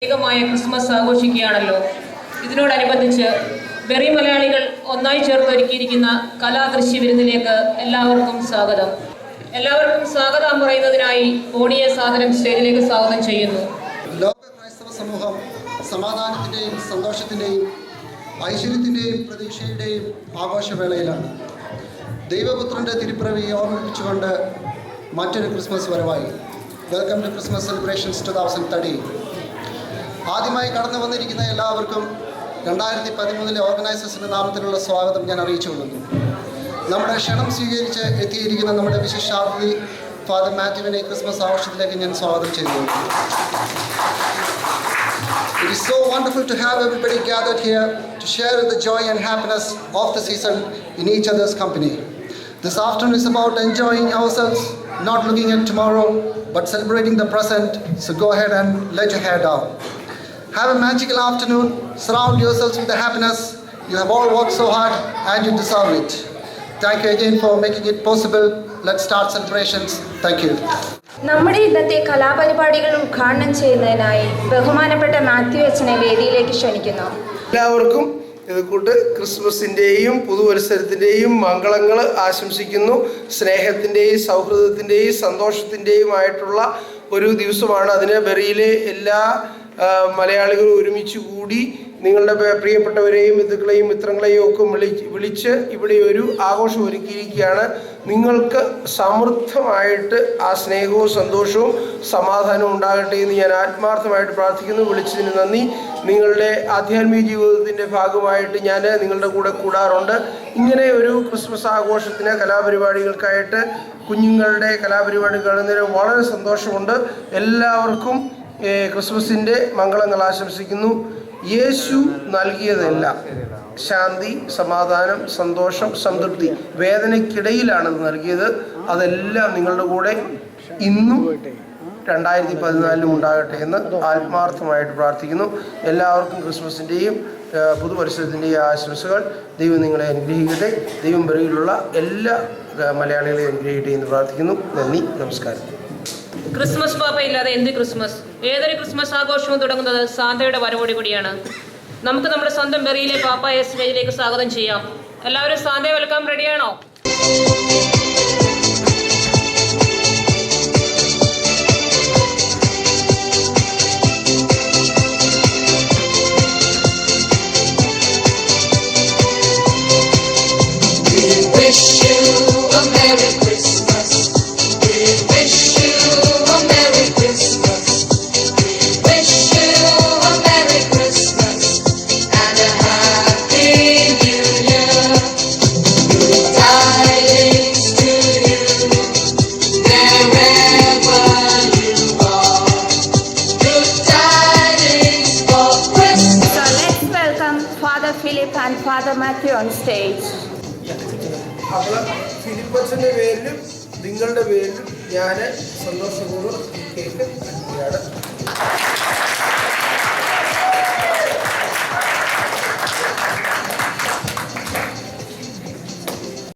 Christmas ആഘോഷിക്കുകയാണല്ലോ. ഇതിനോടനുബന്ധിച്ച് berry മലയാളികൾ ഒന്നായി ചേർന്ന് ഒരുക്കിയിരിക്കുന്ന കലാദൃശ്യ വിരുന്നിലേക്ക് എല്ലാവർക്കും സ്വാഗതം. എല്ലാവർക്കും സ്വാഗതം പറയുന്നതിനായി ബോണിയെ സാദരം സ്റ്റേജിലേക്ക് സ്വാഗതം ചെയ്യുന്നു. ലോക ക്രൈസ്തവ സമൂഹം സമാധാനത്തിൻ്റെയും സന്തോഷത്തിൻ്റെയും ഐശ്വര്യത്തിൻ്റെയും പ്രതീക്ഷയുടെയും ആഘോഷവേളയിലാണ്. ദൈവപുത്രൻ്റെ തിരുപ്പിറവി ഓർമ്മിപ്പിച്ചുകൊണ്ട് മറ്റൊരു ക്രിസ്മസ് വരവായി. Welcome to Christmas celebrations 2030. ആദ്യമായി കടന്നു വന്നിരിക്കുന്ന എല്ലാവർക്കും 2013 ഓർഗനൈസേഴ്സിൻ്റെ നാമത്തിലുള്ള സ്വാഗതം ഞാൻ അറിയിച്ചുകൊള്ളുന്നു. നമ്മുടെ ക്ഷണം സ്വീകരിച്ച് എത്തിയിരിക്കുന്ന നമ്മുടെ വിശിഷ്ടാതിഥി ഫാദർ മാത്യുവിനെ ക്രിസ്മസ് ആഘോഷത്തിലേക്ക് ഞാൻ സ്വാഗതം ചെയ്യുന്നു. It is so wonderful to have everybody gathered here to share the joy and happiness of the season in each other's company. This afternoon is about enjoying ourselves, not looking at tomorrow, but celebrating the present. So go ahead and let your hair down. Have a magical afternoon. Surround yourselves with the happiness. You have all worked so hard and you deserve it. Thank you again for making it possible. Let's start celebrations. Thank you. നമ്മുടെ ഇന്നത്തെ കലാപരിപാടികൾ ഉദ്ഘാടനം ചെയ്യുന്നതിനായി ബഹുമാനപ്പെട്ട മാത്യു അച്ഛനെ വേദിയിലേക്ക് ക്ഷണിക്കുന്നു. എല്ലാവർക്കും ഇതുകൂട്ട് ക്രിസ്മസിൻ്റെയും പുതുവത്സരത്തിൻ്റെയും മംഗളങ്ങൾ ആശംസിക്കുന്നു. സ്നേഹത്തിൻ്റെയും സൗഹൃദത്തിൻ്റെയും സന്തോഷത്തിൻ്റെയുമായിട്ടുള്ള ഒരു ദിവസമാണ്. അതിന് ബെറിയിലെ എല്ലാ മലയാളികളും ഒരുമിച്ച് കൂടി നിങ്ങളുടെ പ്രിയപ്പെട്ടവരെയും ബന്ധുക്കളെയും മിത്രങ്ങളെയും ഒക്കെ വിളിച്ച് ഇവിടെ ഒരു ആഘോഷം ഒരുക്കിയിരിക്കുകയാണ്. നിങ്ങൾക്ക് സമൃദ്ധമായിട്ട് ആ സ്നേഹവും സന്തോഷവും സമാധാനവും ഉണ്ടാകട്ടെ എന്ന് ഞാൻ ആത്മാർത്ഥമായിട്ട് പ്രാർത്ഥിക്കുന്നു. വിളിച്ചതിന് നന്ദി. നിങ്ങളുടെ ആധ്യാത്മിക ജീവിതത്തിൻ്റെ ഭാഗമായിട്ട് ഞാൻ നിങ്ങളുടെ കൂടെ കൂടാറുണ്ട്. ഇങ്ങനെ ഒരു ക്രിസ്മസ് ആഘോഷത്തിന് കലാപരിപാടികൾക്കായിട്ട് കുഞ്ഞുങ്ങളുടെ കലാപരിപാടി കാണുന്നതിന് വളരെ സന്തോഷമുണ്ട്. എല്ലാവർക്കും ക്രിസ്മസിൻ്റെ മംഗളങ്ങൾ ആശംസിക്കുന്നു. യേശു നൽകിയതെല്ലാം ശാന്തി, സമാധാനം, സന്തോഷം, സംതൃപ്തി, വേദനയ്ക്കിടയിലാണത് നൽകിയത്. അതെല്ലാം നിങ്ങളുടെ കൂടെ ഇന്നും 2014 ഉണ്ടാകട്ടെ എന്ന് ആത്മാർത്ഥമായിട്ട് പ്രാർത്ഥിക്കുന്നു. എല്ലാവർക്കും ക്രിസ്മസിൻ്റെയും പുതുവത്സരത്തിൻ്റെയും ആശംസകൾ. ദൈവം നിങ്ങളെ അനുഗ്രഹിക്കട്ടെ. ദൈവം ബെറിയിലുള്ള എല്ലാ മലയാളികളെയും അനുഗ്രഹിക്കട്ടെ എന്ന് പ്രാർത്ഥിക്കുന്നു. നന്ദി, നമസ്കാരം. ക്രിസ്മസ് പാപ്പ ഇല്ലാതെ എന്ത് ക്രിസ്മസ്? ഏതൊരു ക്രിസ്മസ് ആഘോഷവും തുടങ്ങുന്നത് സാന്തയുടെ വരവോടി കൂടിയാണ്. നമുക്ക് നമ്മുടെ സ്വന്തം ബെറിയിലെ പാപ്പായെ സ്റ്റേജിലേക്ക് സ്വാഗതം ചെയ്യാം. എല്ലാവരും സാന്തയെ വെൽക്കം. റെഡിയാണോ? Philip and Father Matthew on stage. അപ്പോൾ ഫിലിപ്പച്ചൻ്റെ പേരിലും നിങ്ങളുടെ പേരിലും ഞാൻ സന്തോഷപൂർവ്വം കേക്ക്